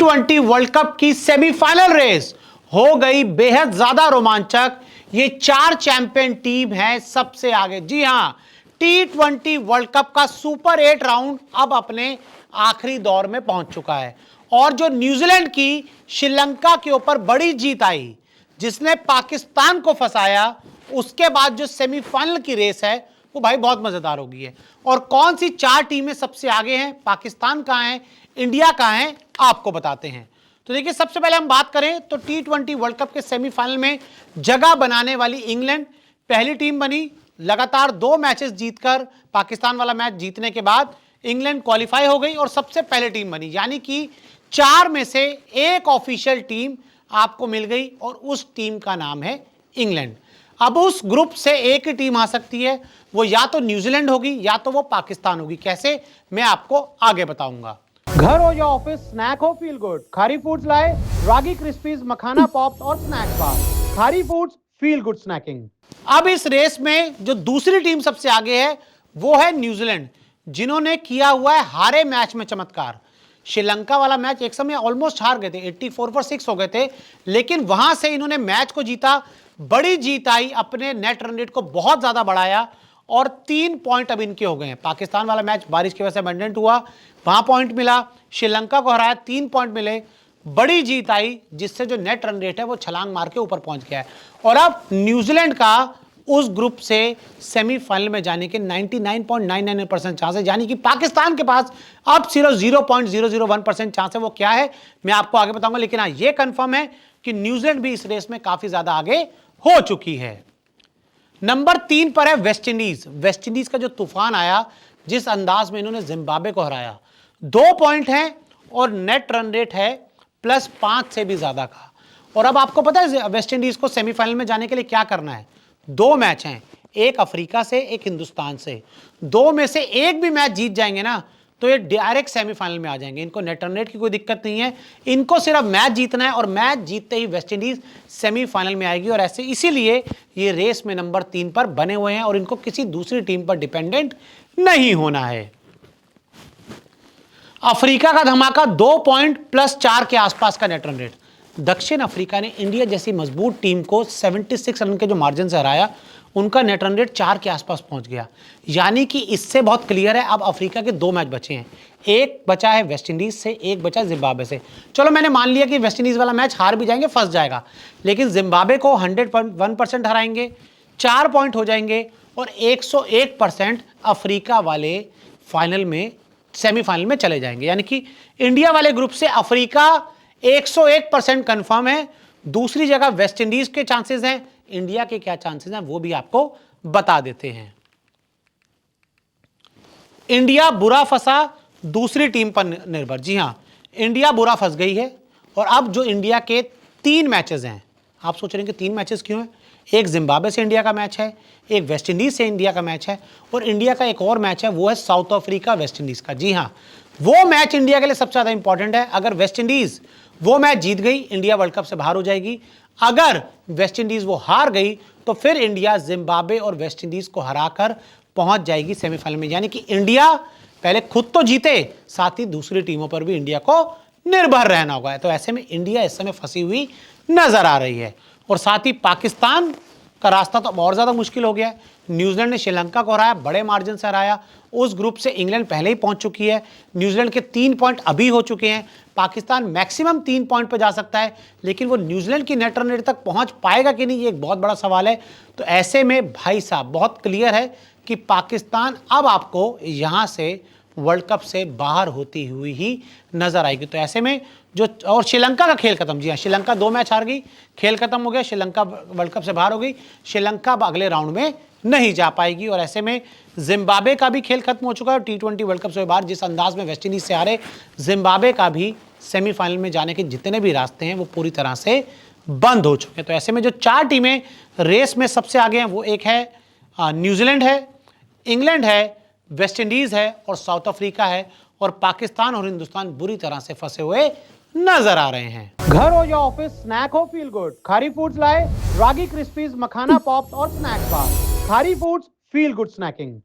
T20 world cup की semifinal race हो गई बेहद ज्यादा रोमांचक। ये 4 चैंपियन टीम है सबसे आगे। जी हां, T20 वर्ल्ड कप का सुपर 8 राउंड अब अपने आखिरी दौर में पहुंच चुका है और जो न्यूजीलैंड की श्रीलंका के ऊपर बड़ी जीत आई, जिसने पाकिस्तान को फंसाया, उसके बाद जो सेमीफाइनल की रेस है वो भाई बहुत मजेदार होगी है। और कौन सी 4 टीमें सबसे आगे हैं, पाकिस्तान कहां है, इंडिया कहां है, आपको बताते हैं। तो देखिए, सबसे पहले हम बात करें तो T20 वर्ल्ड कप के सेमीफाइनल में जगह बनाने वाली इंग्लैंड पहली टीम बनी। लगातार 2 मैचेस जीतकर, पाकिस्तान वाला मैच जीतने के बाद इंग्लैंड क्वालिफाई हो गई और सबसे पहले टीम बनी, यानी कि 4 में से एक ऑफिशियल टीम आपको मिल गई और उस टीम का नाम है इंग्लैंड। अब उस ग्रुप से एक ही टीम आ सकती है, वो या तो न्यूजीलैंड होगी या तो वो पाकिस्तान होगी। कैसे, मैं आपको आगे बताऊंगा। घर हो या ऑफिस, स्नैक हो, फील गुड। खारी फूड्स लाए रागी क्रिस्पीज, मखाना पॉप्स और स्नैक बार। खारी फूड्स, फील गुड स्नैकिंग। अब इस रेस में जो दूसरी टीम सबसे आगे है वो है न्यूजीलैंड, जिन्होंने किया हुआ है हारे मैच में चमत्कार। श्रीलंका वाला मैच एक समय ऑलमोस्ट हार गए थे, 84 पर 6 हो गए थे, लेकिन वहां से इन्होंने मैच को जीता, बड़ी जीत आई, अपने नेट रन रेट को बहुत ज्यादा बढ़ाया और 3 पॉइंट अब इनके हो गए हैं। पाकिस्तान वाला मैच बारिश की वजह से अबंडेंट हुआ, वहां पॉइंट मिला, श्रीलंका को हराया, 3 पॉइंट मिले, बड़ी जीत आई, जिससे जो नेट रन रेट है वो छलांग मार के ऊपर पहुंच गया है। और अब न्यूजीलैंड का उस ग्रुप से सेमीफाइनल में जाने के 99.99% चांस है, यानी कि पाकिस्तान के पास अब सिर्फ 0.001% चांस है। वो क्या है मैं आपको आगे बताऊंगा, लेकिन हाँ, ये कंफर्म है कि न्यूजीलैंड भी इस रेस में काफी ज्यादा आगे हो चुकी है। नंबर 3 पर है वेस्ट इंडीज। वेस्ट इंडीज का जो तूफान आया, जिस अंदाज में इन्होंने जिम्बाब्वे को हराया, 2 पॉइंट है और नेट रन रेट है +5 से भी ज्यादा का। और अब आपको पता है वेस्ट इंडीज को सेमीफाइनल में जाने के लिए क्या करना है। 2 मैच हैं, एक अफ्रीका से, एक हिंदुस्तान से। 2 में से एक भी मैच जीत जाएंगे ना तो ये डायरेक्ट सेमीफाइनल में आ जाएंगे। इनको नेट रन रेट की कोई दिक्कत नहीं है, इनको सिर्फ मैच जीतना है और मैच जीतते ही वेस्ट इंडीज सेमीफाइनल में आएगी। और ऐसे इसीलिए ये रेस में नंबर 3 पर बने हुए हैं और इनको किसी दूसरी टीम पर डिपेंडेंट नहीं होना है। अफ्रीका का धमाका, 2 पॉइंट +4 के आसपास का नेट रन रेट। दक्षिण अफ्रीका ने इंडिया जैसी मजबूत टीम को 76 रन के जो मार्जिन से हराया, उनका नेट रन रेट 4 के आसपास पहुंच गया। यानी कि इससे बहुत क्लियर है, अब अफ्रीका के 2 मैच बचे हैं, एक बचा है वेस्ट इंडीज से, एक बचा जिम्बाब्वे से। चलो, मैंने मान लिया कि वेस्ट इंडीज वाला मैच हार भी जाएंगे, फंस जाएगा, लेकिन जिम्बाब्वे को 101% हराएंगे, 4 पॉइंट हो जाएंगे और 101% अफ्रीका वाले फाइनल में, सेमीफाइनल में चले जाएंगे। यानी कि इंडिया वाले ग्रुप से अफ्रीका 101% कंफर्म है। दूसरी जगह वेस्ट इंडीज के चांसेस हैं, इंडिया के क्या चांसेस हैं वो भी आपको बता देते हैं। इंडिया बुरा फंसा दूसरी टीम पर निर्भर। जी हां, इंडिया बुरा फंस गई है और अब जो इंडिया के 3 मैचेस हैं, आप सोच रहे हैं कि 3 मैचेस क्यों हैं? एक जिम्बाब्वे से इंडिया का मैच है, एक वेस्ट इंडीज से इंडिया का मैच है और इंडिया का एक और मैच है, वो है साउथ अफ्रीका वेस्ट इंडीज का। जी हां, वो मैच इंडिया के लिए सबसे ज्यादा इंपॉर्टेंट है। अगर वेस्ट इंडीज वो मैच जीत गई, इंडिया वर्ल्ड कप से बाहर हो जाएगी। अगर वेस्ट इंडीज वो हार गई तो फिर इंडिया जिम्बाब्वे और वेस्ट इंडीज को हराकर पहुंच जाएगी सेमीफाइनल में। यानी कि इंडिया पहले खुद तो जीते, साथ ही दूसरी टीमों पर भी इंडिया को निर्भर रहना होगा। तो ऐसे में इंडिया इस समय फंसी हुई नजर आ रही है और साथ ही पाकिस्तान का रास्ता तो और ज्यादा मुश्किल हो गया है। न्यूजीलैंड ने श्रीलंका को हराया, बड़े मार्जिन से हराया। उस ग्रुप से इंग्लैंड पहले ही पहुंच चुकी है, न्यूजीलैंड के 3 पॉइंट अभी हो चुके हैं। पाकिस्तान मैक्सिमम 3 पॉइंट पर जा सकता है, लेकिन वो न्यूजीलैंड की नेट रन रेट तक पहुंच पाएगा कि नहीं, ये एक बहुत बड़ा सवाल है। तो ऐसे में भाई साहब बहुत क्लियर है कि पाकिस्तान अब आपको यहां से वर्ल्ड कप से बाहर होती हुई ही नजर आएगी। तो ऐसे में जो, और श्रीलंका का खेल खत्म। जी हाँ, श्रीलंका 2 मैच हार गई, खेल खत्म हो गया, श्रीलंका वर्ल्ड कप से बाहर हो गई, श्रीलंका अगले राउंड में नहीं जा पाएगी। और ऐसे में जिम्बाब्वे का भी खेल खत्म हो चुका है। T20 वर्ल्ड कप से बाहर जिस अंदाज में वेस्ट इंडीज से हारे, जिम्बाब्वे का भी सेमीफाइनल में जाने के जितने भी रास्ते हैं वो पूरी तरह से बंद हो चुके हैं। तो ऐसे में जो 4 टीमें रेस में सबसे आगे हैं, वो एक है न्यूजीलैंड है, इंग्लैंड है, वेस्ट इंडीज है और साउथ अफ्रीका है। और पाकिस्तान और हिंदुस्तान बुरी तरह से फंसे हुए नजर आ रहे हैं। घर हो या ऑफिस, स्नैक हो, फील गुड। खारी फूड्स लाए रागी क्रिस्पीज, मखाना पॉप्स और स्नैक बार। खारी फूड्स, फील गुड स्नैकिंग।